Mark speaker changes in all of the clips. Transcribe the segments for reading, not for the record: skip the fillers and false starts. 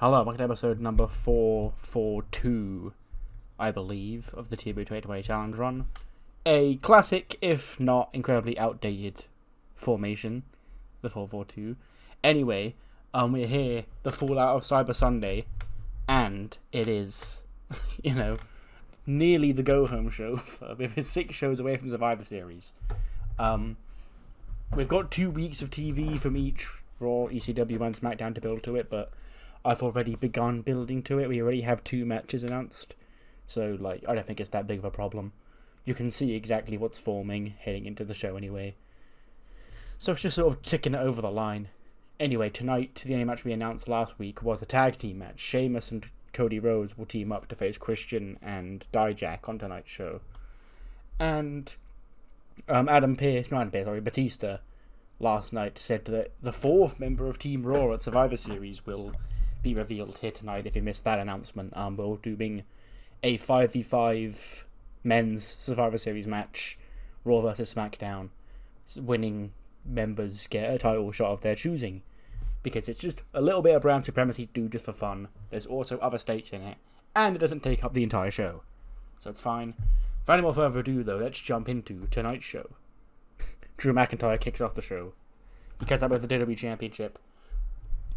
Speaker 1: Hello, welcome to episode number 442, I believe, of the TEW 2020 Challenge Run. A classic, if not incredibly outdated, formation, the 442. Anyway, we're here, the fallout of Cyber Sunday, and it is, nearly the go-home show. We're 6 shows away from Survivor Series. We've got 2 weeks of TV from each Raw, ECW, and SmackDown to build to it, but I've already begun building to it. We already have 2 matches announced, so I don't think it's that big of a problem. You can see exactly what's forming heading into the show anyway. So it's just sort of ticking it over the line. Anyway, tonight, the only match we announced last week was a tag team match. Sheamus and Cody Rhodes will team up to face Christian and Dijak on tonight's show. And Batista last night said that the 4th member of Team Raw at Survivor Series will be revealed here tonight. If you missed that announcement, we're doing a 5v5 men's Survivor Series match, Raw versus SmackDown. Winning members get a title shot of their choosing, because it's just a little bit of brand supremacy to do just for fun. There's also other stakes in it, and it doesn't take up the entire show, so it's fine. Without any more further ado, though, let's jump into tonight's show. Drew McIntyre kicks off the show. He gets up with the WWE Championship.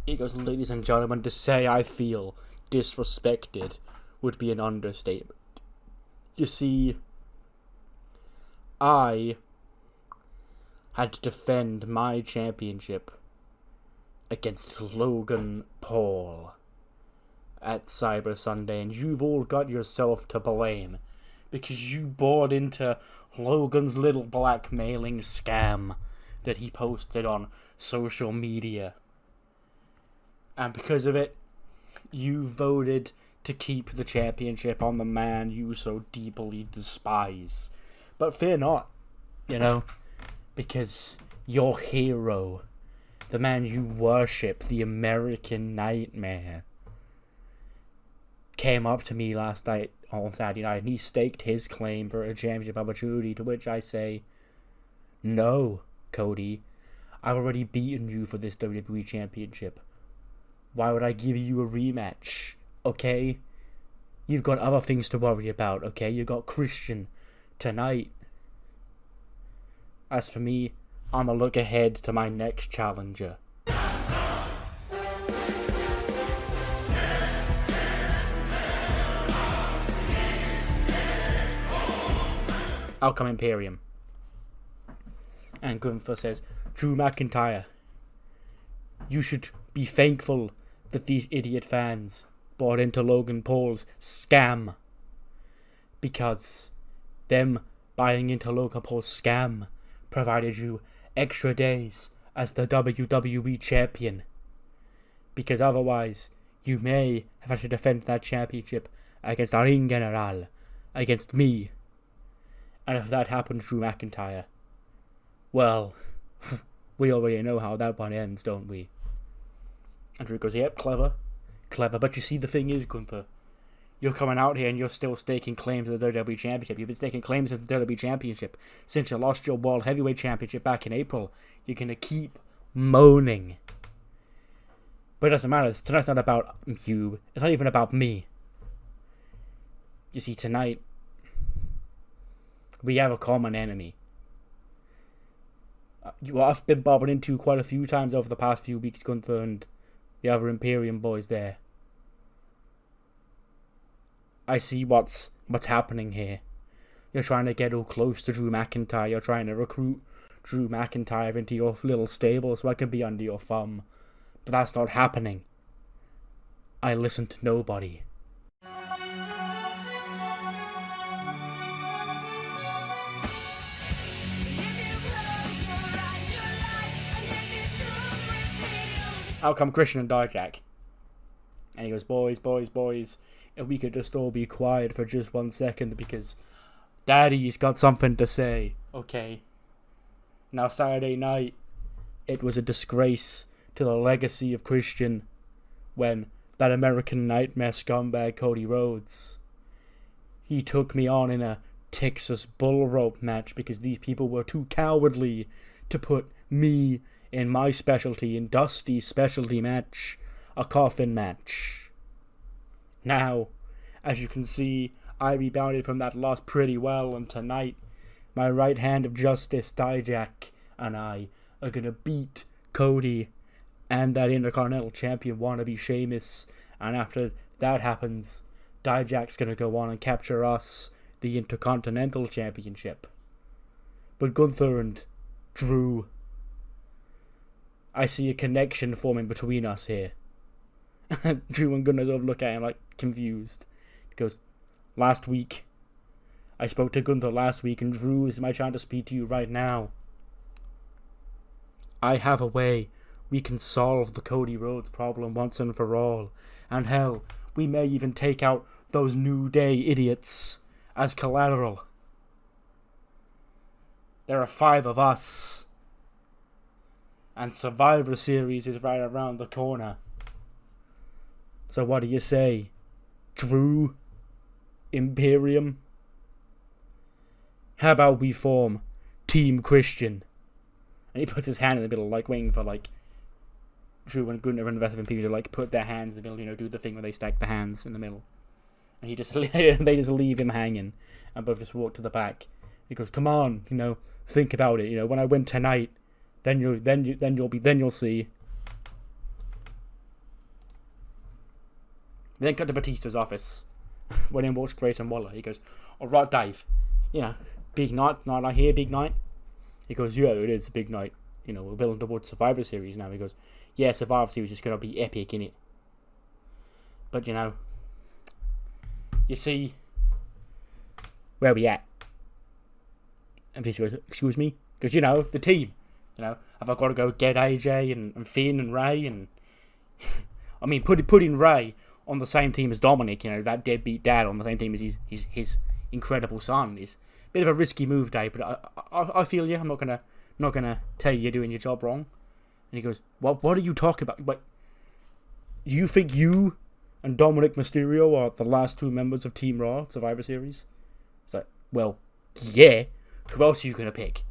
Speaker 1: He goes, "Ladies and gentlemen, to say I feel disrespected would be an understatement. You see, I had to defend my championship against Logan Paul at Cyber Sunday, and you've all got yourself to blame because you bought into Logan's little blackmailing scam that he posted on social media. And because of it, you voted to keep the championship on the man you so deeply despise. But fear not, because your hero, the man you worship, the American Nightmare, came up to me last night on Saturday night, and he staked his claim for a championship opportunity, to which I say, no, Cody, I've already beaten you for this WWE Championship. Why would I give you a rematch, okay? You've got other things to worry about, okay? You got Christian tonight. As for me, I'ma look ahead to my next challenger." Out come Imperium. And Gunther says, "Drew McIntyre, you should be thankful that these idiot fans bought into Logan Paul's scam. Because them buying into Logan Paul's scam provided you extra days as the WWE Champion. Because otherwise, you may have had to defend that championship against the Ring General, against me. And if that happens, Drew McIntyre, well, we already know how that one ends, don't we?" And Drew goes, "Yep, clever. But you see, the thing is, Gunther, you're coming out here and you're still staking claims to the WWE Championship. You've been staking claims to the WWE Championship since you lost your World Heavyweight Championship back in April. You're going to keep moaning. But it doesn't matter. Tonight's not about you. It's not even about me. You see, tonight, we have a common enemy. I've been bobbing into quite a few times over the past few weeks, Gunther, and the other Imperium boys there. I see what's happening here. You're trying to get all close to Drew McIntyre. You're trying to recruit Drew McIntyre into your little stable so I can be under your thumb. But that's not happening. I listen to nobody." Out come Christian and Dijak. And he goes, boys, if we could just all be quiet for just 1 second, because Daddy's got something to say, okay? Now, Saturday night, it was a disgrace to the legacy of Christian when that American Nightmare scumbag Cody Rhodes, he took me on in a Texas bull rope match because these people were too cowardly to put me in my specialty, in Dusty's specialty match, a coffin match. Now, as you can see, I rebounded from that loss pretty well, and tonight, my right hand of justice, Dijak, and I are gonna beat Cody and that Intercontinental Champion wannabe Sheamus, and after that happens, Dijak's gonna go on and capture us the Intercontinental Championship. But Gunther and Drew, I see a connection forming between us here. Drew and Gunnar sort of look at him like confused. He goes, last week, I spoke to Gunther last week, and Drew, is my chance to speak to you right now. I have a way we can solve the Cody Rhodes problem once and for all. And hell, we may even take out those New Day idiots as collateral. There are 5 of us. And Survivor Series is right around the corner. So what do you say? Drew? Imperium? How about we form Team Christian? And he puts his hand in the middle, like waiting for like Drew and Gunnar and the rest of Imperium to like put their hands in the middle, do the thing where they stack the hands in the middle. And they just leave him hanging, and both just walk to the back. He goes, "Come on, think about it. When I win tonight, then you'll see." We then cut to Batista's office. When in walks Grayson Waller. He goes, "All right, Dave. Big night I hear, big night." He goes, "Yeah, it is a big night. We're building towards Survivor Series now." He goes, "Yeah, Survivor Series is going to be epic, innit? But, you see, where we at?" And Batista goes, "Excuse me?" He goes, the team. Have I got to go get AJ and Finn and Ray? And I mean, putting Ray on the same team as Dominic, that deadbeat dad on the same team as his incredible son is a bit of a risky move, Dave, but I feel you. I'm not gonna tell you you're doing your job wrong." And he goes, "What are you talking about? What, you think you and Dominic Mysterio are the last 2 members of Team Raw Survivor Series?" It's like, well, yeah. Who else are you gonna pick?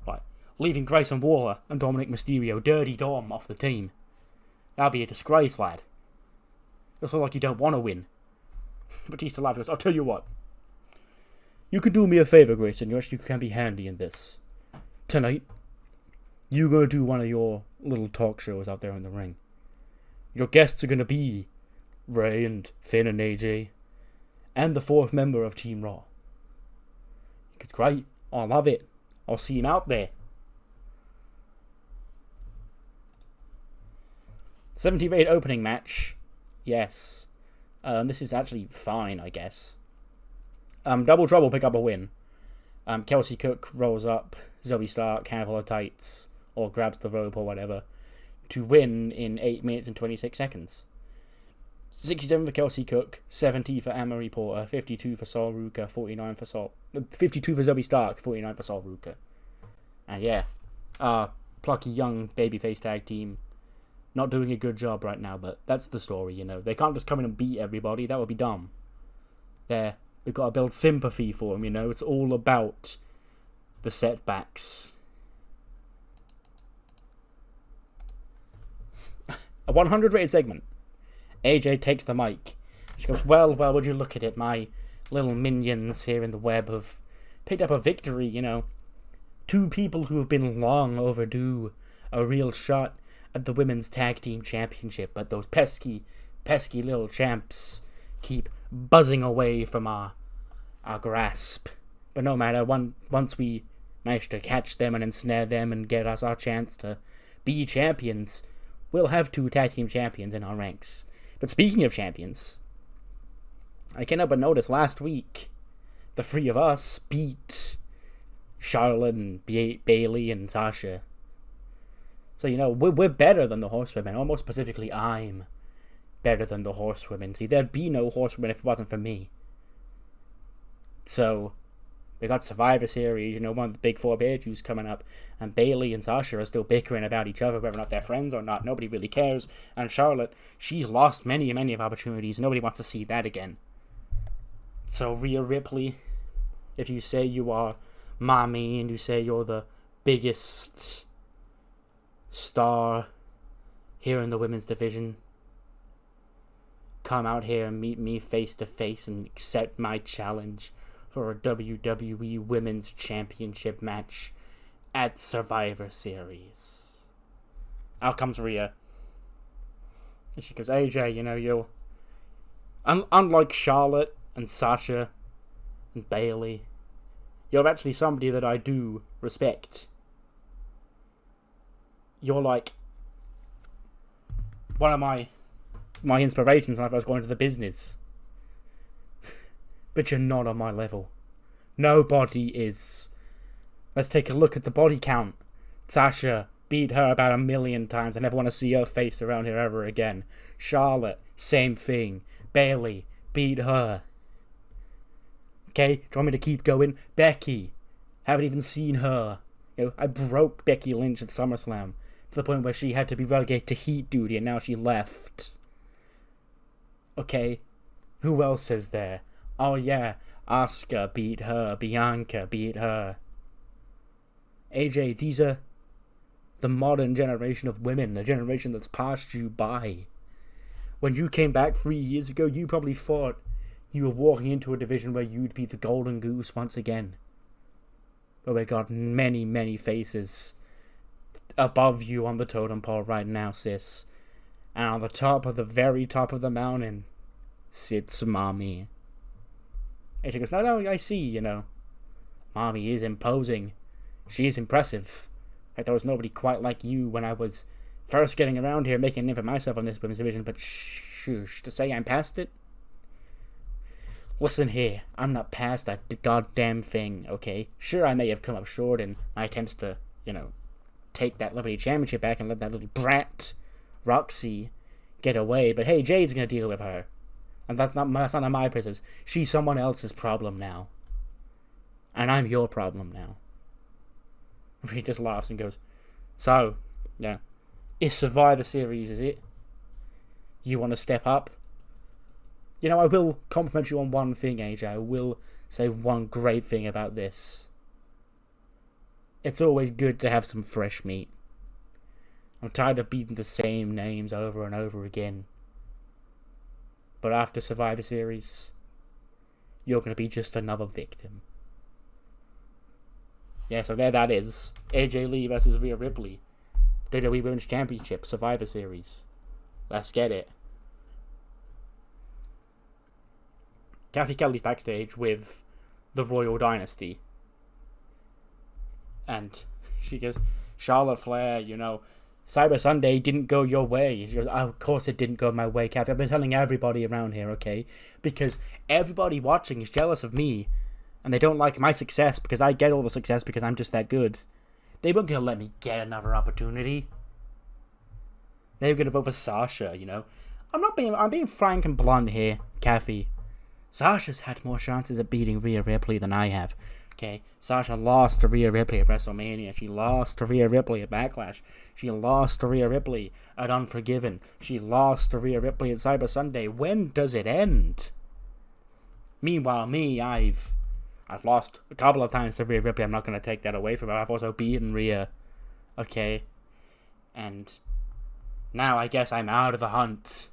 Speaker 1: Like, leaving Grayson Waller and Dominic Mysterio, Dirty Dom, off the team. That'd be a disgrace, lad. It's not like you don't want to win." Batista laughs and goes, "I'll tell you what. You can do me a favour, Grayson. You can be handy in this. Tonight, you're going to do one of your little talk shows out there in the ring. Your guests are going to be Ray and Finn and AJ, and the 4th member of Team Raw." He goes, "Great. I love it. I'll see him out there." 70-rated opening match. Yes. This is actually fine, I guess. Double Trouble pick up a win. Kelsey Cook rolls up Zoe Stark, handful of tights, or grabs the rope or whatever, to win in 8 minutes and 26 seconds. 67 for Kelsey Cook, 70 for Anne-Marie Porter, 52 for Sol Ruca, 52 for Zoe Stark, 49 for Sol Ruca. And yeah, plucky young babyface tag team, not doing a good job right now, but that's the story, They can't just come in and beat everybody, that would be dumb. We've got to build sympathy for them, It's all about the setbacks. A 100-rated segment. AJ takes the mic. She goes, well, would you look at it? My little minions here in the web have picked up a victory, 2 people who have been long overdue a real shot at the Women's Tag Team Championship, but those pesky little champs keep buzzing away from our grasp. But no matter, once we manage to catch them and ensnare them and get us our chance to be champions, we'll have 2 tag team champions in our ranks. But speaking of champions, I can't help but notice last week, the 3 of us beat Charlotte and Bayley and Sasha. So, we're better than the Horsewomen. Or more specifically, I'm better than the Horsewomen. See, there'd be no Horsewomen if it wasn't for me. So, we got Survivor Series, one of the big 4 pay-per-views coming up, and Bayley and Sasha are still bickering about each other, whether or not they're friends or not. Nobody really cares. And Charlotte, she's lost many of opportunities. Nobody wants to see that again. So, Rhea Ripley, if you say you are mommy and you say you're the biggest star here in the women's division, come out here and meet me face to face and accept my challenge for a WWE Women's Championship match at Survivor Series. Out comes Rhea. And she goes, AJ, you're... Unlike Charlotte and Sasha and Bayley, you're actually somebody that I do respect. You're like one of my inspirations when I first got into the business. But you're not on my level. Nobody is. Let's take a look at the body count. Sasha beat her about 1 million times. I never want to see her face around here ever again. Charlotte, same thing. Bayley, beat her. Okay, do you want me to keep going? Becky, haven't even seen her. I broke Becky Lynch at SummerSlam to the point where she had to be relegated to Heat duty and now she left. Okay, who else is there? Oh yeah, Asuka beat her, Bianca beat her. AJ, these are the modern generation of women, the generation that's passed you by. When you came back 3 years ago, you probably thought you were walking into a division where you'd be the golden goose once again. But we got many, many faces above you on the totem pole right now, sis. And on the top of the very top of the mountain sits Mommy. And she goes, no, I see, Mommy is imposing. She is impressive. Like, there was nobody quite like you when I was first getting around here making a name for myself on this women's division, but shush, to say I'm past it? Listen here, I'm not past that goddamn thing, okay? Sure, I may have come up short in my attempts to, take that Liberty Championship back and let that little brat, Roxy, get away, but hey, Jade's gonna deal with her. And that's not my business. She's someone else's problem now. And I'm your problem now. He just laughs and goes, so, yeah. It's Survivor Series, is it? You want to step up? I will compliment you on one thing, AJ. I will say one great thing about this. It's always good to have some fresh meat. I'm tired of beating the same names over and over again. But after Survivor Series, you're going to be just another victim. Yeah, so there that is. AJ Lee versus Rhea Ripley. WWE Women's Championship, Survivor Series. Let's get it. Kathy Kelly's backstage with the Royal Dynasty. And she goes, Charlotte Flair, Cyber Sunday didn't go your way. She goes, oh, of course it didn't go my way, Kathy. I've been telling everybody around here, okay? Because everybody watching is jealous of me. And they don't like my success because I get all the success because I'm just that good. They weren't going to let me get another opportunity. They were going to vote for Sasha, I'm being frank and blunt here, Kathy. Sasha's had more chances of beating Rhea Ripley than I have. Okay, Sasha lost to Rhea Ripley at WrestleMania. She lost to Rhea Ripley at Backlash. She lost to Rhea Ripley at Unforgiven. She lost to Rhea Ripley at Cyber Sunday. When does it end? Meanwhile, I've lost a couple of times to Rhea Ripley. I'm not going to take that away from her. I've also beaten Rhea. Okay. And now I guess I'm out of the hunt.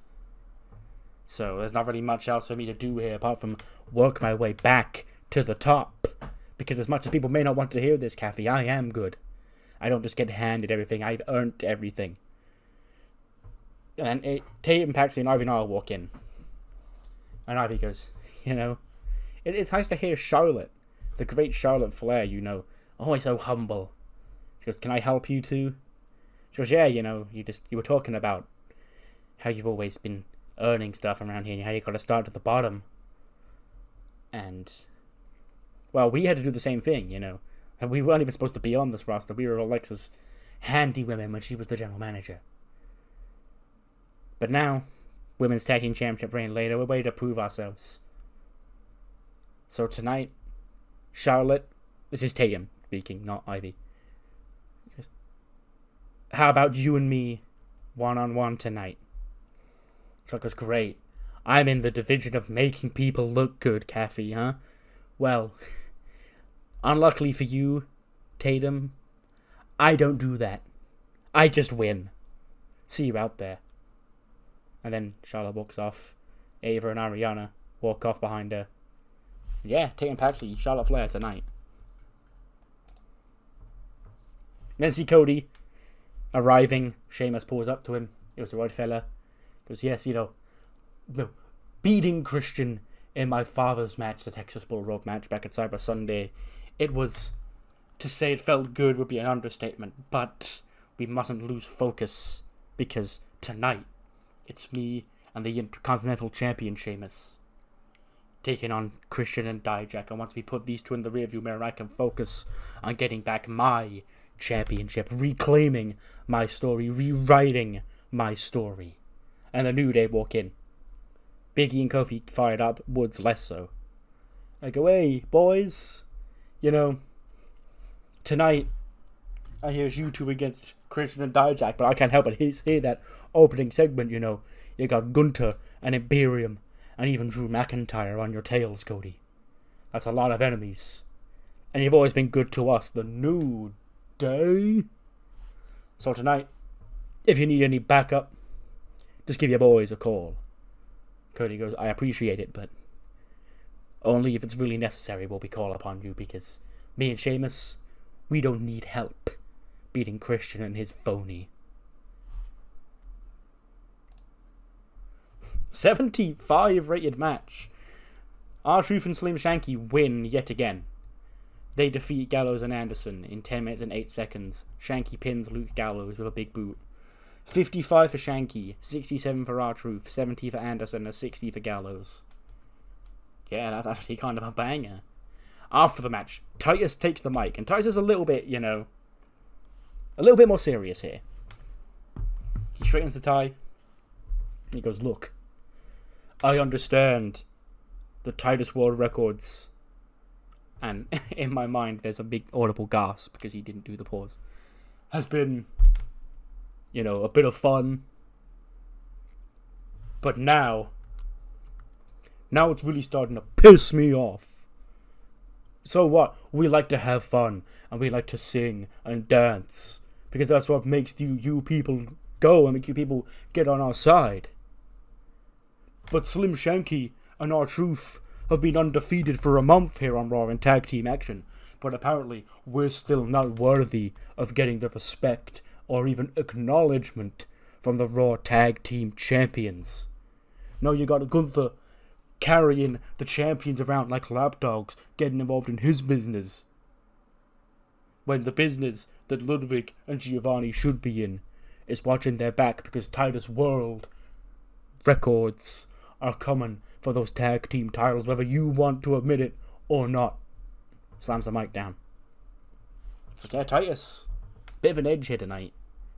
Speaker 1: So there's not really much else for me to do here apart from work my way back to the top. Because as much as people may not want to hear this, Kathy, I am good. I don't just get handed everything. I've earned everything. And Tatum, Paxley, and Ivy and I walk in. And Ivy goes, it's nice to hear Charlotte, the great Charlotte Flair, always so humble. She goes, can I help you too? She goes, yeah, you were talking about how you've always been earning stuff around here and how you got to start at the bottom. And, well, we had to do the same thing, And we weren't even supposed to be on this roster. We were Alexa's handy women when she was the general manager. But now, Women's Tag Team Championship reign later, we're ready to prove ourselves. So tonight, Charlotte, this is Tatum speaking, not Ivy. How about you and me, one-on-one tonight? Charlotte goes, great. I'm in the division of making people look good, Kathy, huh? Well, unluckily for you, Tatum, I don't do that. I just win. See you out there. And then Charlotte walks off. Ava and Ariana walk off behind her. Yeah, taking Patsy, Charlotte Flair tonight. Then see Cody arriving. Sheamus pulls up to him. It was the right fella. Goes, yes, beating Christian in my father's match, the Texas Bull Rope match back at Cyber Sunday. It was, to say it felt good would be an understatement, but we mustn't lose focus because tonight it's me and the Intercontinental Champion Sheamus taking on Christian and Dijak. And once we put these two in the rearview mirror, I can focus on getting back my championship, reclaiming my story, rewriting my story. And the New Day walk in. Biggie and Kofi fired up, Woods less so. I go, hey, boys, tonight I hear you two against Christian and Dijak, but I can't help but hear that opening segment, You got Gunter and Imperium and even Drew McIntyre on your tails, Cody. That's a lot of enemies. And you've always been good to us, the New Day. So tonight, if you need any backup, just give your boys a call. Cody goes, I appreciate it, but only if it's really necessary will we call upon you, because me and Sheamus, we don't need help beating Christian and his phony. 75 rated match. R-Truth and Slim Shanky win yet again. They defeat Gallows and Anderson in 10 minutes and 8 seconds. Shanky pins Luke Gallows with a big boot. 55 for Shanky, 67 for R-Truth, 70 for Anderson, and 60 for Gallows. Yeah, that's actually kind of a banger. After the match, Titus takes the mic, and Titus is a little bit, a little bit more serious here. He straightens the tie, and he goes, look, I understand the Titus World Records, and in my mind there's a big audible gasp because he didn't do the pause, has been, a bit of fun, but now it's really starting to piss me off. So what? We like to have fun, and we like to sing and dance, because that's what makes you people go and make you people get on our side. But Slim Shanky and R-Truth have been undefeated for a month here on Raw in tag team action, but apparently we're still not worthy of getting the respect or even acknowledgement from the Raw tag team champions. No, you got Gunther carrying the champions around like lapdogs, getting involved in his business, when the business that Ludwig and Giovanni should be in is watching their back, because Titus World Records are coming for those tag team titles, whether you want to admit it or not. Slams the mic down. It's like, yeah, Titus, bit of an edge here tonight,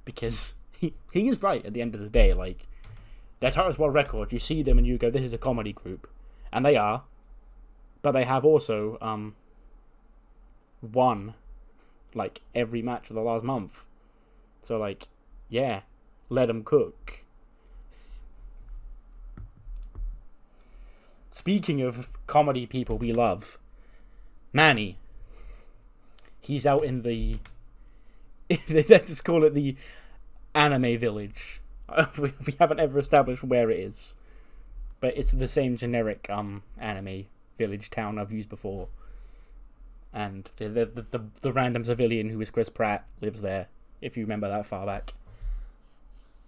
Speaker 1: because he is right at the end of the day. Like, they're Titus World Records, you see them and you go, this is a comedy group, and they are, but they have also won like every match for the last month, so like, yeah, let them cook. Speaking of comedy people we love, Manny. He's out in the... let's call it the anime village. We haven't ever established where it is. But it's the same generic anime village town I've used before. And the random civilian who is Chris Pratt lives there, if you remember that far back.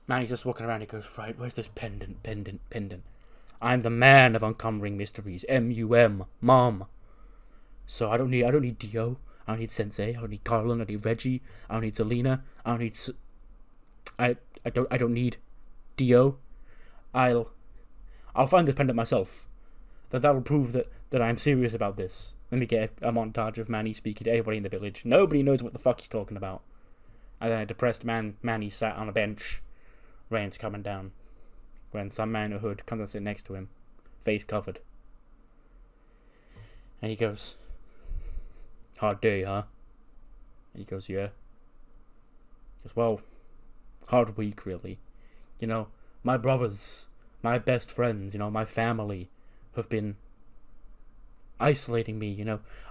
Speaker 1: Manny's just walking around, he goes, right, where's this pendant? I'm the man of uncumbering mysteries. M-U-M, Mom. So I don't need Dio. I don't need Sensei. I don't need Carlin. I don't need Reggie. I don't need Zelina. I don't need... I don't need Dio. I'll find this pendant myself. That'll prove that I'm serious about this. Let me get a montage of Manny speaking to everybody in the village. Nobody knows what the fuck he's talking about. And then a depressed Manny sat on a bench. Rain's coming down. When some man in a hood comes and sits next to him, face covered. And he goes, hard day, huh? And he goes, yeah. He goes, well, hard week, really. My brothers, my best friends, my family have been isolating me,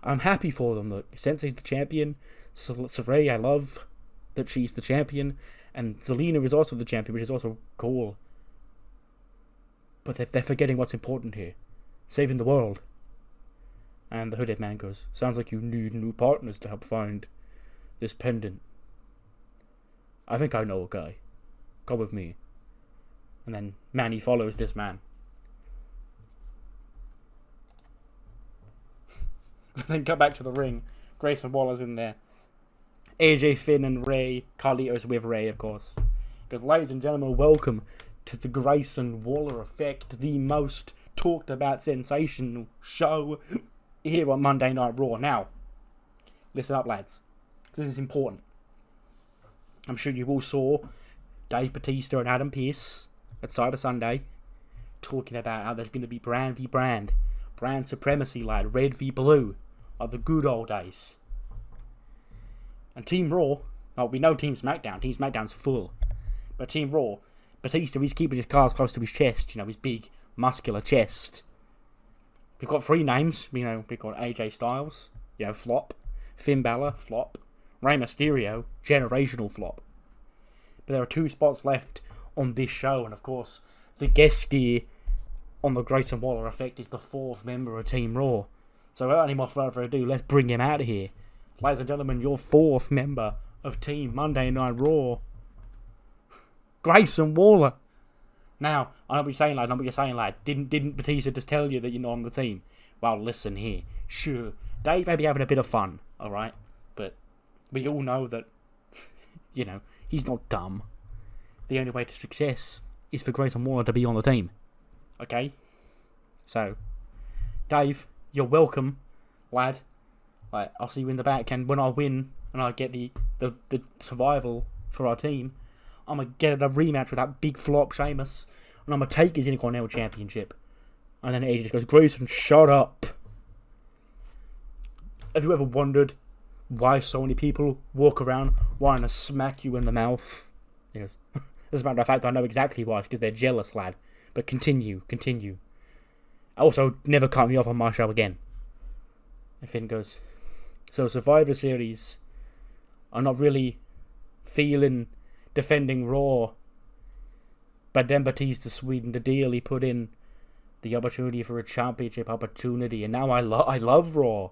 Speaker 1: I'm happy for them. Look, Sensei's the champion. Saray, I love that she's the champion. And Zelina is also the champion, which is also cool. But they're forgetting what's important here. Saving the world. And the hooded man goes, sounds like you need new partners to help find this pendant. I think I know a guy. Come with me. And then Manny follows this man. Then go back to the ring. Grayson Waller's in there. AJ, Finn and Ray. Carlito's with Ray, of course. Because, ladies and gentlemen, welcome to the Grayson Waller Effect, the most talked about sensational show here on Monday Night Raw. Now, listen up, lads. This is important. I'm sure you all saw Dave Bautista and Adam Pearce at Cyber Sunday talking about how there's going to be brand v brand. Brand supremacy, lad. Red v blue. Like the good old days. And Team Raw, well, we know Team SmackDown. Team SmackDown's full. But Team Raw, Batista, he's keeping his cards close to his chest. You know, his big, muscular chest. We've got 3 names. You know, we've got AJ Styles, you know, flop. Finn Balor, flop. Rey Mysterio, generational flop. But there are 2 spots left on this show. And, of course, the guest here on the Grayson Waller Effect is the 4th member of Team Raw. So without any more further ado, let's bring him out of here. Ladies and gentlemen, your 4th member of Team Monday Night Raw, Grayson Waller. Now, I know what you're saying, lad. Didn't Batista just tell you that you're not on the team? Well, listen here. Sure, Dave may be having a bit of fun, alright? But we all know that, you know, he's not dumb. The only way to success is for Grayson Waller to be on the team. Okay? So, Dave, you're welcome, lad. Like, I'll see you in the back, and when I win and I get the survival for our team, I'm going to get a rematch with that big flop Sheamus, and I'm going to take his Intercontinental Championship. And then AJ just goes, Grayson, shut up. Have you ever wondered why so many people walk around wanting to smack you in the mouth? He goes, as a matter of fact, I know exactly why, because they're jealous, lad. But continue. Also, never cut me off on my show again. And Finn goes, so Survivor Series, I'm not really feeling defending Raw. But then Batista sweetened the deal. He put in the opportunity for a championship opportunity. And now I love Raw.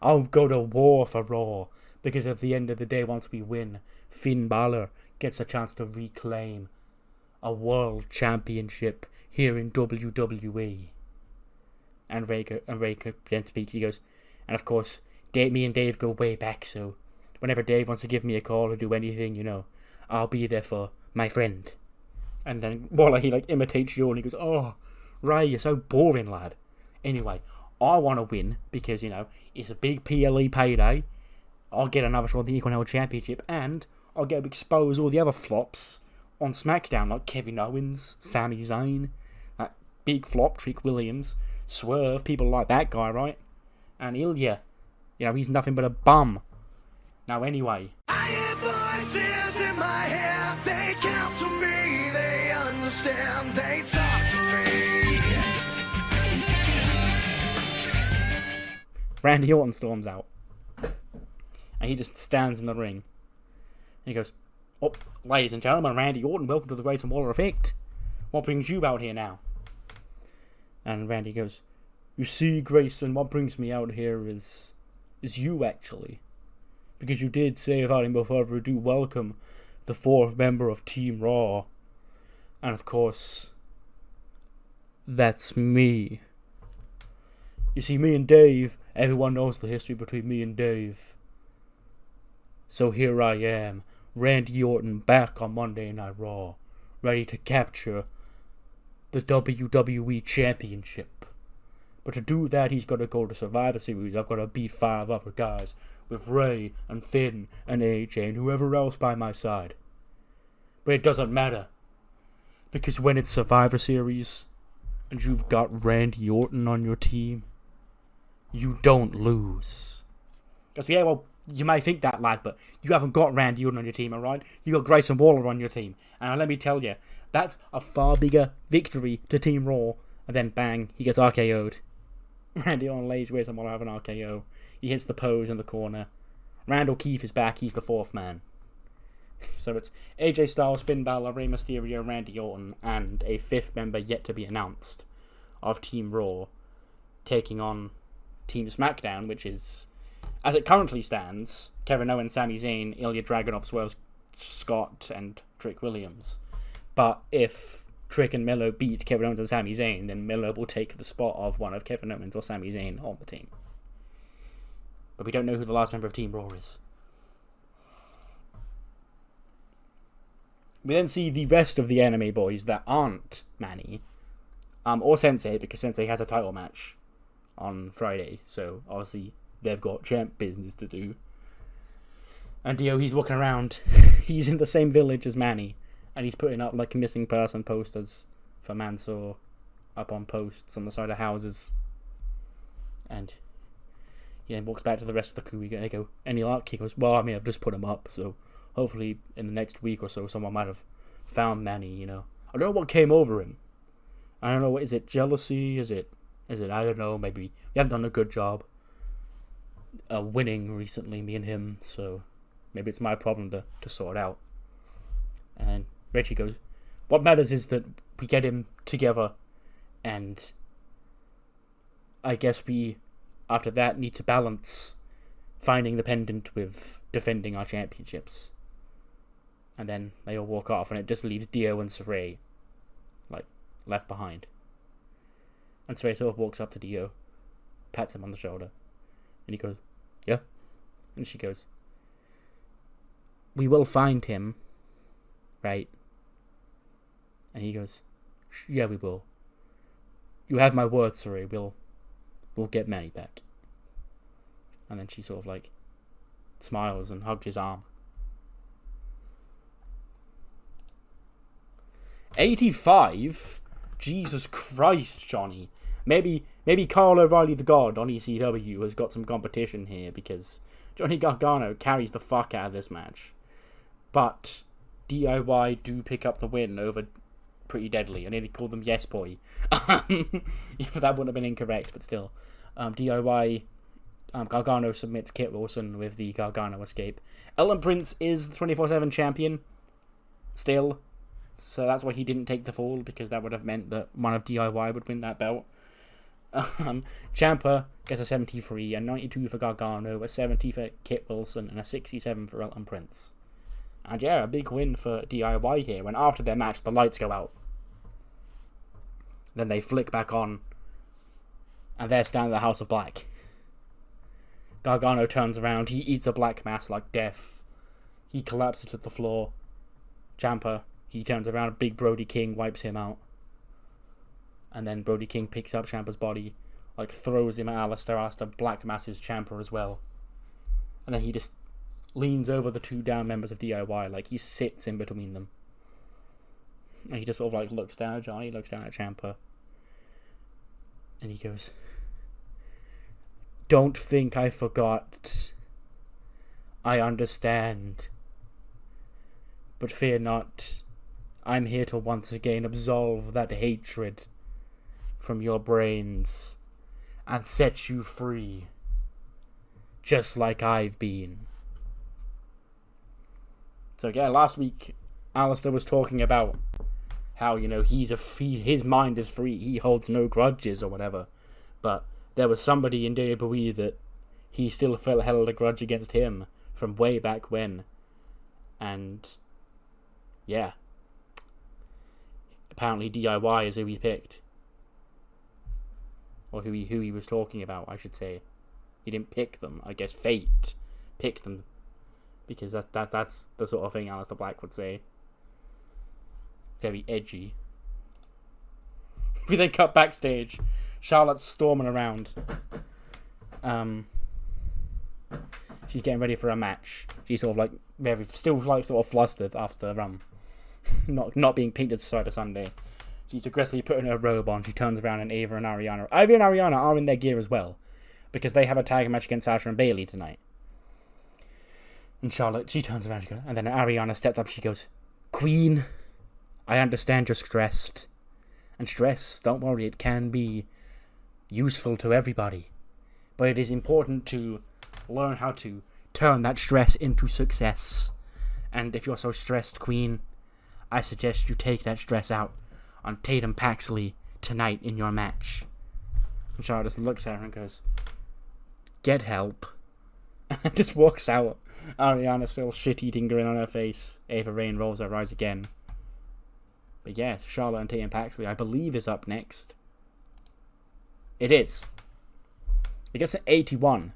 Speaker 1: I'll go to war for Raw. Because at the end of the day, once we win, Finn Balor gets a chance to reclaim a world championship here in WWE. And Ray then speaks. He goes, and of course, me and Dave go way back, so whenever Dave wants to give me a call or do anything, you know, I'll be there for my friend. And then Waller, he like imitates you and he goes, oh, Ray, you're so boring, lad. Anyway, I want to win because, you know, it's a big PLE payday. I'll get another shot at the Intercontinental Championship and I'll get to expose all the other flops on SmackDown, like Kevin Owens, Sami Zayn, that big flop, Trick Williams, Swerve, people like that guy, right? And Ilya, you know, he's nothing but a bum. Now, anyway. I hear voices in my head, they counsel me, they understand, they talk to me. Randy Orton storms out. And he just stands in the ring. And he goes, oh, ladies and gentlemen, Randy Orton, welcome to the Grayson Waller Effect. What brings you out here now? And Randy goes, you see, Grayson, what brings me out here is you, actually. Because you did say, without any more further ado, welcome the 4th member of Team Raw. And of course, that's me. You see, me and Dave, everyone knows the history between me and Dave. So here I am, Randy Orton, back on Monday Night Raw, ready to capture the WWE Championship. But to do that, he's got to go to Survivor Series. I've got to beat 5 other guys with Ray and Finn and AJ and whoever else by my side. But it doesn't matter. Because when it's Survivor Series and you've got Randy Orton on your team, you don't lose. Because, yeah, well, you may think that, lad, but you haven't got Randy Orton on your team, alright? You got Grayson Waller on your team. And let me tell you, that's a far bigger victory to Team Raw. And then, bang, he gets RKO'd. Randy Orton lays Grayson Waller have an RKO. He hits the pose in the corner. Randall Keefe is back. He's the 4th man. So it's AJ Styles, Finn Balor, Rey Mysterio, Randy Orton, and a fifth member yet to be announced of Team Raw taking on Team SmackDown, which is, as it currently stands, Kevin Owens, Sami Zayn, Ilya Dragunov, Swerve Scott, and Trick Williams. But if Trick and Miller beat Kevin Owens and Sami Zayn, then Miller will take the spot of one of Kevin Owens or Sami Zayn on the team. But we don't know who the last member of Team Raw is. We then see the rest of the Anime Boys that aren't Manny, or Sensei, because Sensei has a title match on Friday, so obviously they've got champ business to do. And Dio, he's walking around, he's in the same village as Manny, and he's putting up like missing person posters for Mansoor up on posts on the side of houses. And he then walks back to the rest of the crew. They go, any luck? He goes, well, I mean, I've just put him up, so hopefully in the next week or so someone might have found Manny, you know. I don't know what came over him. I don't know, is it jealousy? Is it, I don't know, maybe we haven't done a good job winning recently, me and him, so maybe it's my problem to sort out. And Reggie goes, what matters is that we get him together, and I guess we, after that, need to balance finding the pendant with defending our championships. And then they all walk off, and it just leaves Dio and Saray, like, left behind. And Saray sort of walks up to Dio, pats him on the shoulder, and he goes, yeah? And she goes, we will find him, right? And he goes, yeah, we will. You have my word, Saray, we'll get Manny back. And then she sort of, like, smiles and hugs his arm. 85? Jesus Christ, Johnny. Maybe Kyle O'Reilly the God on ECW has got some competition here, because Johnny Gargano carries the fuck out of this match. But DIY do pick up the win over Pretty Deadly. I nearly called them Yes Boy. That wouldn't have been incorrect, but still. DIY... Gargano submits Kit Wilson with the Gargano escape. Ellen Prince is the 24/7 champion. Still. So that's why he didn't take the fall, because that would have meant that one of DIY would win that belt. Ciampa gets a 73, a 92 for Gargano, a 70 for Kit Wilson, and a 67 for Ellen Prince. And yeah, a big win for DIY here, when after their match the lights go out. Then they flick back on, and they're standing in the House of Black. Gargano turns around, he eats a black mass like death. He collapses to the floor. Ciampa, he turns around, big Brody King wipes him out. And then Brody King picks up Ciampa's body, like throws him at Alistair black masses Ciampa as well. And then he just leans over the two down members of DIY, like he sits in between them. And he just sort of like looks down at Johnny, looks down at Ciampa. And he goes, don't think I forgot. I understand. But fear not. I'm here to once again absolve that hatred from your brains and set you free. Just like I've been. So yeah, last week Alistair was talking about how, you know, his mind is free, he holds no grudges or whatever. But there was somebody in WWE that he still held a grudge against him from way back when. And yeah. Apparently DIY is who he picked. Or who he was talking about, I should say. He didn't pick them. I guess fate picked them. Because that's the sort of thing Aleister Black would say. Very edgy. We then cut backstage. Charlotte's storming around. She's getting ready for a match. She's sort of like still sort of flustered after not being painted Cyber Sunday. She's aggressively putting her robe on. She turns around and Ivy and Ariana are in their gear as well, because they have a tag match against Sasha and Bayley tonight. And Charlotte, she turns around and then Ariana steps up. She goes, Queen, I understand you're stressed. And stress, don't worry, it can be useful to everybody. But it is important to learn how to turn that stress into success. And if you're so stressed, Queen, I suggest you take that stress out on Tatum Paxley tonight in your match. And Charlotte just looks at her and goes, get help. And just walks out. Ariana still shit-eating grin on her face. Ava Raine rolls her eyes again. But yeah, Charlotte and Tatum Paxley, I believe, is up next. It is. It gets an 81.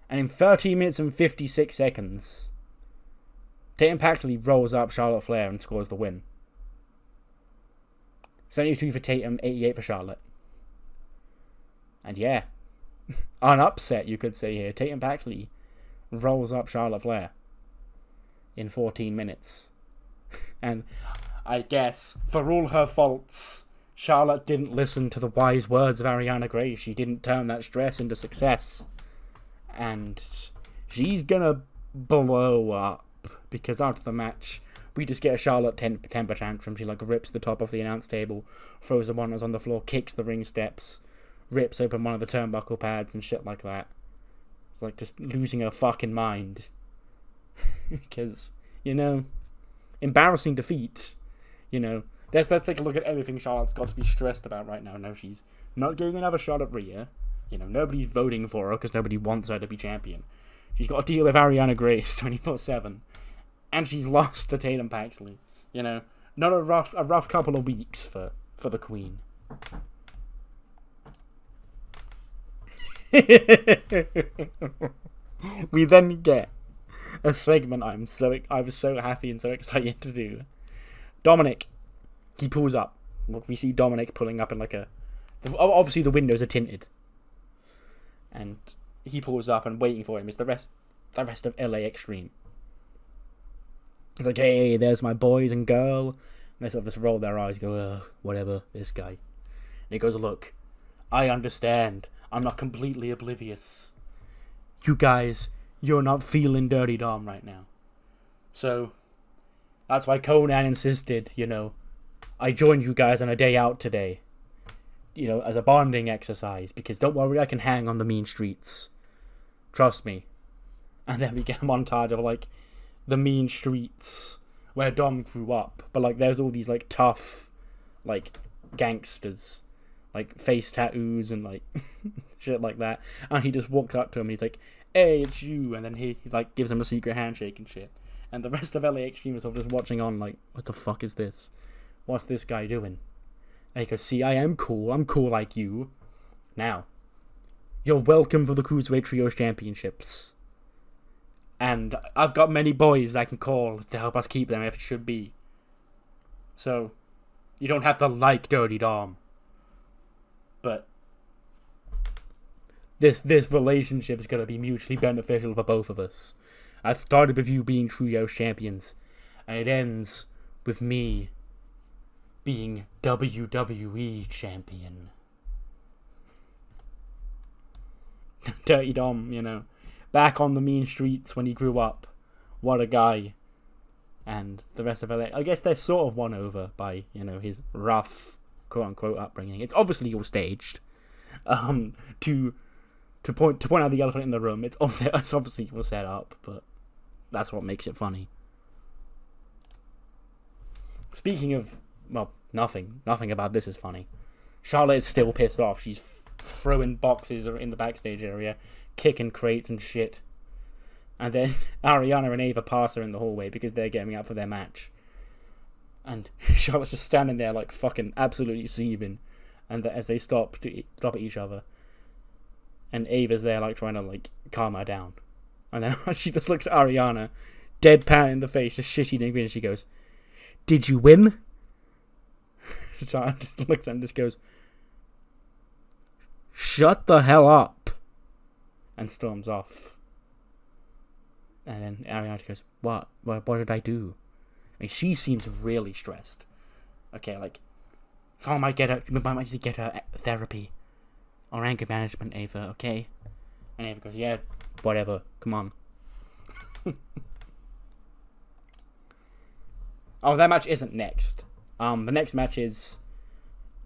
Speaker 1: And in 13 minutes and 56 seconds, Tatum Paxley rolls up Charlotte Flair and scores the win. 72 for Tatum, 88 for Charlotte. And yeah, an upset, you could say here. Tatum Paxley rolls up Charlotte Flair in 14 minutes. And I guess, for all her faults, Charlotte didn't listen to the wise words of Ariana Grey. She didn't turn that stress into success. And she's gonna blow up. Because after the match, we just get a Charlotte temper tantrum. She rips the top off the announce table, throws the monitors on the floor, kicks the ring steps, rips open one of the turnbuckle pads and shit like that. It's just losing her fucking mind. Because, embarrassing defeat. Let's take a look at everything Charlotte's got to be stressed about right now. No, she's not getting another shot at Rhea. Nobody's voting for her because nobody wants her to be champion. She's got to deal with Ariana Grace 24/7. And she's lost to Tatum Paxley. Not a rough couple of weeks for the Queen. We then get a segment I was so happy and so excited to do. Dominic, he pulls up. We see Dominic pulling up in obviously the windows are tinted. And he pulls up, and waiting for him is the rest of LA Extreme. He's like, hey, there's my boys and girl. And they sort of just roll their eyes, go, whatever, this guy. And he goes, look, I understand. I'm not completely oblivious. You guys, you're not feeling Dirty Dom right now. So, that's why Conan insisted, I joined you guys on a day out today. As a bonding exercise. Because don't worry, I can hang on the mean streets. Trust me. And then we get a montage of, the mean streets where Dom grew up. But, there's all these, tough, gangsters. Face tattoos and, shit like that. And he just walks up to him and he's like, hey, it's you. And then he gives him a secret handshake and shit. And the rest of LA Extreme is just watching on, what the fuck is this? What's this guy doing? And he goes, see, I am cool. I'm cool like you. Now, you're welcome for the Cruiserweight Trios Championships. And I've got many boys I can call to help us keep them if it should be. So, you don't have to like Dirty Dom. But this relationship is going to be mutually beneficial for both of us. It started with you being Trios Champions. And it ends with me being WWE Champion. Dirty Dom, back on the mean streets when he grew up. What a guy. And the rest of LA, I guess they're sort of won over by, his rough, quote-unquote, upbringing. It's obviously all staged. To point out the elephant in the room, it's obviously all set up, but that's what makes it funny. Speaking of, nothing about this is funny. Charlotte is still pissed off. She's throwing boxes in the backstage area, kicking crates and shit. And then Ariana and Ava pass her in the hallway because they're getting out for their match. And Charlotte's just standing there fucking absolutely seething. And as they stop at each other. And Ava's there trying to calm her down. And then she just looks at Ariana, deadpan in the face, just shitty and angry, and she goes, did you win? Charlotte just looks at him and just goes, shut the hell up. And storms off. And then Ariana goes, what did I do? She seems really stressed. Okay, someone might need to get her therapy or anger management, Ava, okay? And Ava goes, yeah, whatever, come on. Oh, that match isn't next. The next match is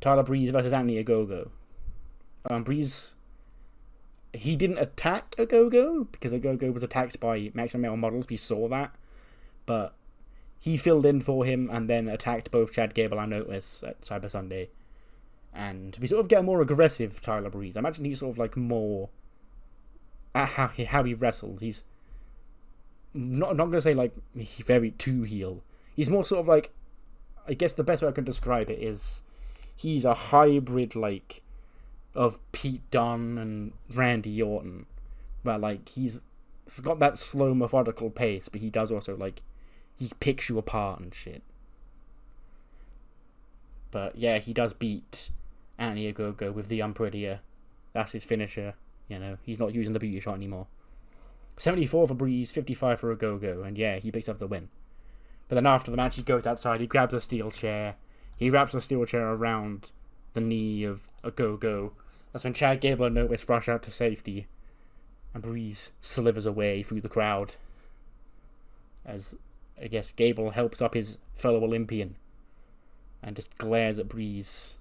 Speaker 1: Tyler Breeze versus Anthony Ogogo. Breeze, he didn't attack Ogogo because Ogogo was attacked by Maximum Male Models. We saw that. but he filled in for him and then attacked both Chad Gable and Otis at Cyber Sunday. And we sort of get a more aggressive Tyler Breeze. I imagine he's sort of like more at how he wrestles. He's not going to say like very too heel. He's more sort of like, I guess the best way I can describe it is he's a hybrid like of Pete Dunne and Randy Orton, where like he's got that slow methodical pace, but he does also like he picks you apart and shit. But yeah, he does beat Anthony Ogogo with the Unprettier. That's his finisher. You know, he's not using the beauty shot anymore. 74 for Breeze, 55 for Ogogo, and yeah, he picks up the win. But then after the match, he goes outside, he grabs a steel chair, he wraps a steel chair around the knee of Ogogo. That's when Chad Gable and Otis rush out to safety, and Breeze slithers away through the crowd. As, I guess, Gable helps up his fellow Olympian, and just glares at Breeze.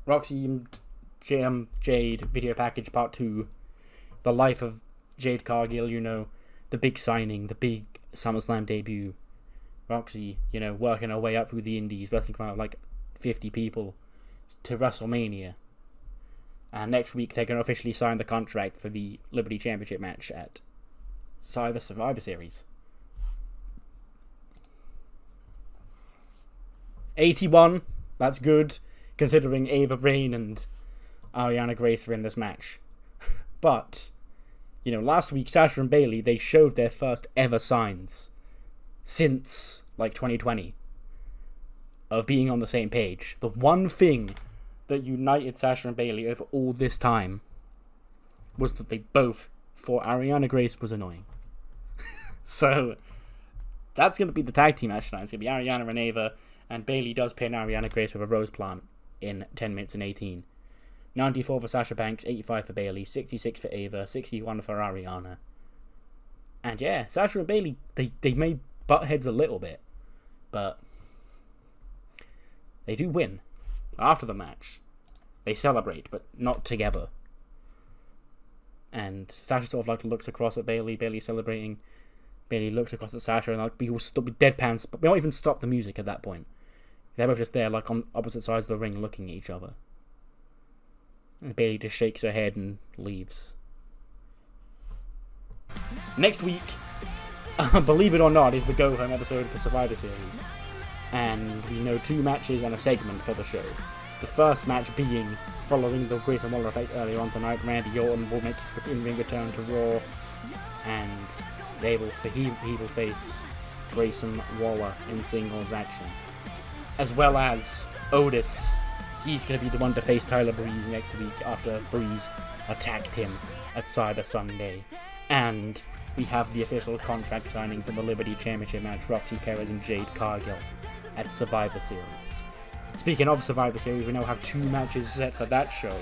Speaker 1: Roxy and Jade video package part 2. The life of Jade Cargill, you know, the big signing, the big SummerSlam debut. Roxy, you know, working her way up through the indies, wrestling in front of like 50 people to WrestleMania. And next week they're going to officially sign the contract for the Liberty Championship match at Survivor Series. 81, that's good, considering Ava Raine and Ariana Grace were in this match. But, you know, last week, Sasha and Bayley, they showed their first ever signs since, like, 2020 of being on the same page. The one thing that united Sasha and Bayley over all this time was that they both thought Ariana Grace was annoying. So, that's going to be the tag team match tonight. It's going to be Ariana and Ava, and Bayley does pin Ariana Grace with a rose plant in 10 minutes and 18. 94 for Sasha Banks, 85 for Bayley, 66 for Ava, 61 for Ariana. And yeah, Sasha and Bayley, they may butt heads a little bit, but they do win. After the match, they celebrate, but not together. And Sasha sort of like looks across at Bayley, Bayley celebrating. Bayley looks across at Sasha, and like people deadpans, but we don't even stop the music at that point. They're both just there, like on opposite sides of the ring, looking at each other. And Bayley just shakes her head and leaves. Next week, believe it or not, is the go-home episode for Survivor Series. And we know 2 matches and a segment for the show. The first match being, following the Grayson Waller effect earlier on tonight, Randy Orton will make his in-ring return to Raw. And he will face Grayson Waller in singles action. As well as Otis. He's going to be the one to face Tyler Breeze next week after Breeze attacked him at Cyber Sunday. And we have the official contract signing for the Liberty Championship match, Roxy Perez and Jade Cargill at Survivor Series. Speaking of Survivor Series, we now have 2 matches set for that show.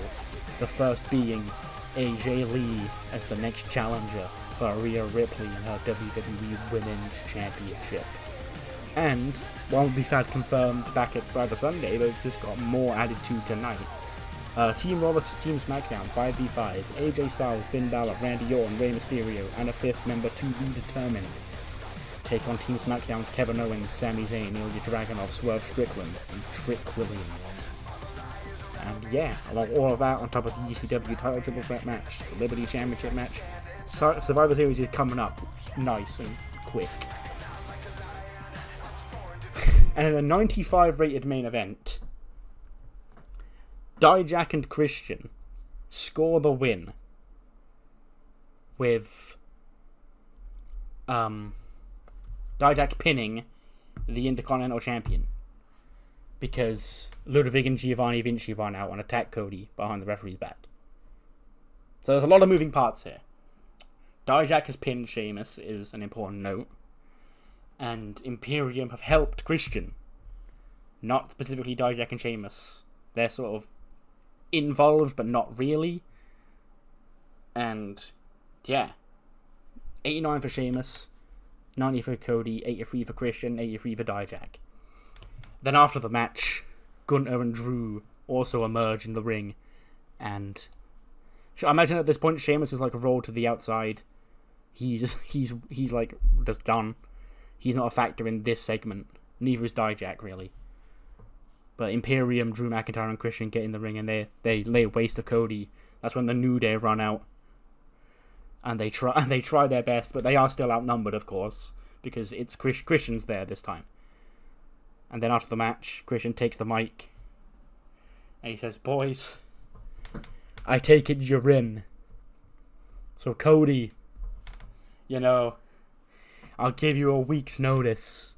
Speaker 1: The first being AJ Lee as the next challenger for Rhea Ripley in her WWE Women's Championship. And while we've had confirmed back at Cyber Sunday, they've just got more added to tonight. Team Raw vs Team SmackDown 5v5, AJ Styles, Finn Balor, Randy Orton, Rey Mysterio, and a 5th member to be determined. Take on Team SmackDown's Kevin Owens, Sami Zayn, Ilya Dragunov, Swerve Strickland, and Trick Williams. And yeah, along all of that on top of the ECW title triple threat match, the Liberty Championship match, Survivor Series is coming up nice and quick. And in a 95 rated main event, Dijak and Christian score the win with Dijak pinning the Intercontinental Champion because Ludwig and Giovanni Vinci run out and attack Cody behind the referee's back. So there's a lot of moving parts here. Dijak has pinned Sheamus is an important note. And Imperium have helped Christian. Not specifically Dijak and Sheamus. They're sort of involved, but not really. And, yeah. 89 for Sheamus, 90 for Cody, 83 for Christian, 83 for Dijak. Then after the match, Gunter and Drew also emerge in the ring. And I imagine at this point, Sheamus is like rolled to the outside. He's like just done. He's not a factor in this segment. Neither is Dijak, really. But Imperium, Drew McIntyre, and Christian get in the ring, and they lay waste of Cody. That's when the New Day run out, and they try their best, but they are still outnumbered, of course, because it's Christian's there this time. And then after the match, Christian takes the mic, and he says, "Boys, I take it you're in. So Cody, I'll give you a week's notice,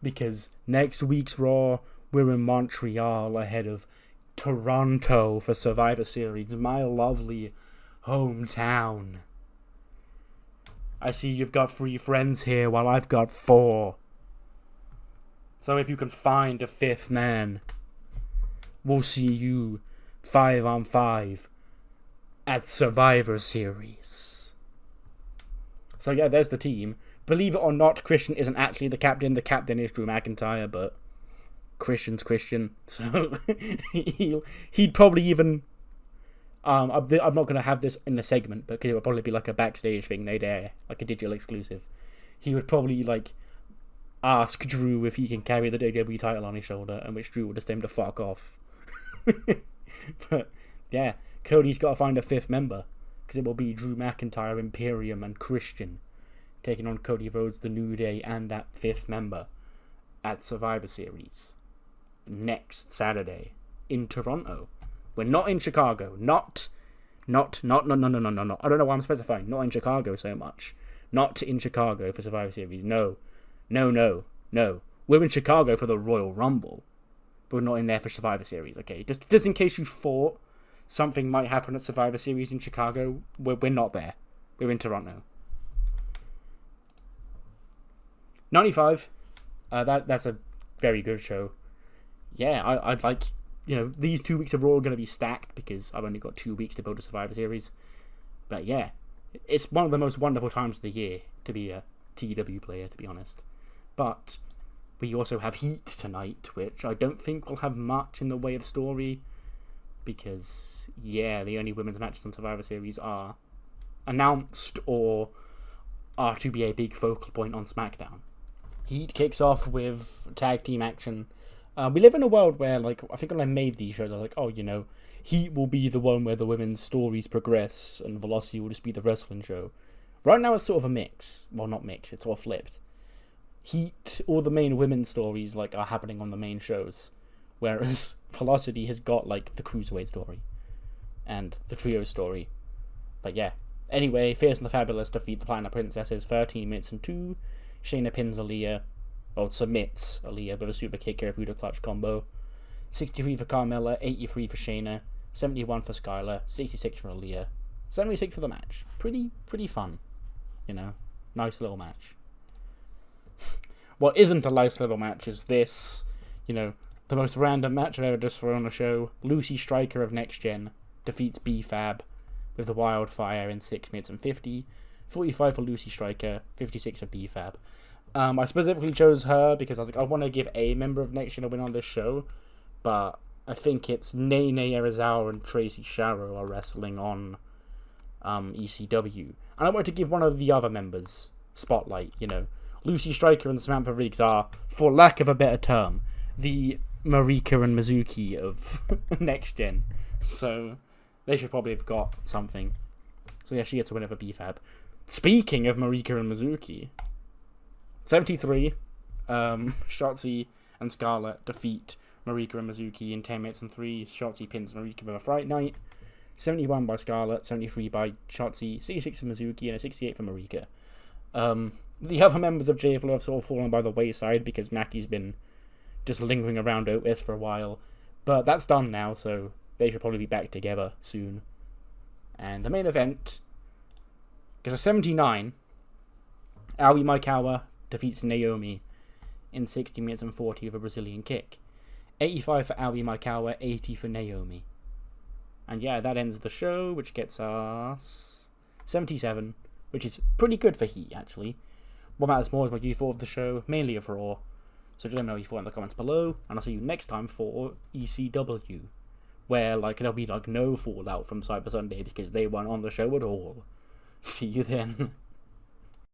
Speaker 1: because next week's Raw, we're in Montreal ahead of Toronto for Survivor Series, my lovely hometown. I see you've got 3 friends here while I've got 4. So if you can find a 5th man, we'll see you 5-on-5 at Survivor Series." So yeah, there's the team. Believe it or not, Christian isn't actually the captain. The captain is Drew McIntyre, but Christian's Christian, so he'd probably even... I'm not going to have this in the segment, but it would probably be like a backstage thing they'd air, like a digital exclusive. He would probably ask Drew if he can carry the WWE title on his shoulder, and which Drew would just tell him to fuck off. But yeah, Cody's got to find a 5th member, because it will be Drew McIntyre, Imperium, and Christian taking on Cody Rhodes, the New Day, and that 5th member at Survivor Series next Saturday in Toronto. We're not in Chicago. No. I don't know why I'm specifying. Not in Chicago so much. Not in Chicago for Survivor Series. No. We're in Chicago for the Royal Rumble, but we're not in there for Survivor Series. Okay, just in case you thought something might happen at Survivor Series in Chicago, we're not there. We're in Toronto. 95. That's a very good show. Yeah, I'd like... these 2 weeks of Raw are going to be stacked because I've only got 2 weeks to build a Survivor Series. But yeah, it's one of the most wonderful times of the year to be a TEW player, to be honest. But we also have Heat tonight, which I don't think will have much in the way of story. Because, yeah, the only women's matches on Survivor Series are announced or are to be a big focal point on SmackDown. Heat kicks off with tag team action. We live in a world where, I think when I made these shows, I was like, Heat will be the one where the women's stories progress, and Velocity will just be the wrestling show. Right now, it's sort of a mix. Well, not mix, it's sort of flipped. Heat, all the main women's stories, are happening on the main shows, whereas Velocity has got, the Cruiserweight story, and the Trio story. But yeah. Anyway, Fierce and the Fabulous defeat the Platinum Princesses 13 minutes and 2. Shayna pins Aaliyah. Well, submits Aaliyah with a super kick here, Voodoo Clutch combo. 63 for Carmella, 83 for Shayna, 71 for Skylar, 66 for Aaliyah, 76 for the match. Pretty fun, nice little match. What isn't a nice little match is this, the most random match I've ever just thrown on a show. Lucy Stryker of Next Gen defeats B-Fab with the Wildfire in 6 minutes and 50. 45 for Lucy Stryker, 56 for B-Fab. I specifically chose her because I was like, I want to give a member of Next Gen a win on this show, but I think it's Nene Arizawa and Tracy Sharrow are wrestling on ECW. And I wanted to give one of the other members spotlight, Lucy Stryker and Samantha Riggs are, for lack of a better term, the Marika and Mizuki of Next Gen. So they should probably have got something. So yeah, she gets a win over B-Fab. Speaking of Marika and Mizuki, 73, Shotzi and Scarlett defeat Marika and Mizuki in 10 minutes and 3. Shotzi pins Marika with a Fright Night. 71 by Scarlett, 73 by Shotzi, 66 for Mizuki, and a 68 for Marika. The other members of JFL have sort of fallen by the wayside because Mackie's been just lingering around Otis for a while. But that's done now, so they should probably be back together soon. And the main event, because a 79, Aoi Maikawa defeats Naomi in 60 minutes and 40 with a Brazilian kick. 85 for Aoi Maikawa, 80 for Naomi. And yeah, that ends the show, which gets us 77, which is pretty good for Heat, actually. What matters more is what you thought of the show, mainly of Raw. So just let me know what you thought in the comments below, and I'll see you next time for ECW, where like there'll be like no fallout from Cyber Sunday because they weren't on the show at all. See you then.